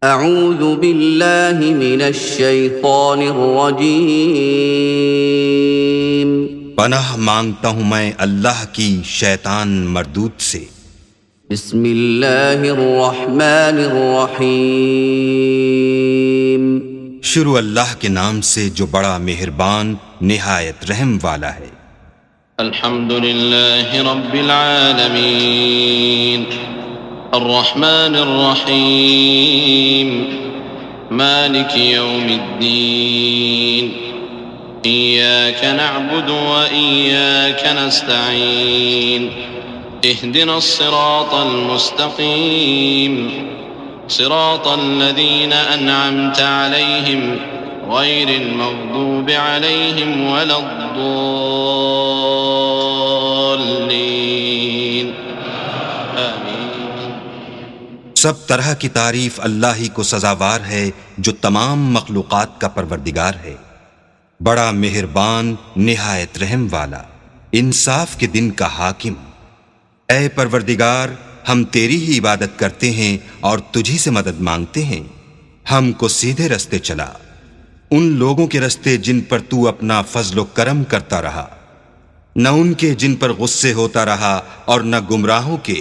اعوذ باللہ من الشیطان الرجیم پناہ مانگتا ہوں میں اللہ کی شیطان مردود سے۔ بسم اللہ الرحمن الرحیم شروع اللہ کے نام سے جو بڑا مہربان نہایت رحم والا ہے۔ الحمد للہ رب العالمین الرحمن الرحیم مالک یوم الدین ایاک نعبد و ایاک نستعین اهدنا الصراط المستقیم صراط الذین انعمت علیہم غیر المغضوب علیہم ولا الضالین آمین۔ سب طرح کی تعریف اللہ ہی کو سزاوار ہے جو تمام مخلوقات کا پروردگار ہے، بڑا مہربان نہایت رحم والا، انصاف کے دن کا حاکم۔ اے پروردگار، ہم تیری ہی عبادت کرتے ہیں اور تجھی سے مدد مانگتے ہیں، ہم کو سیدھے رستے چلا، ان لوگوں کے رستے جن پر تو اپنا فضل و کرم کرتا رہا، نہ ان کے جن پر غصے ہوتا رہا، اور نہ گمراہوں کے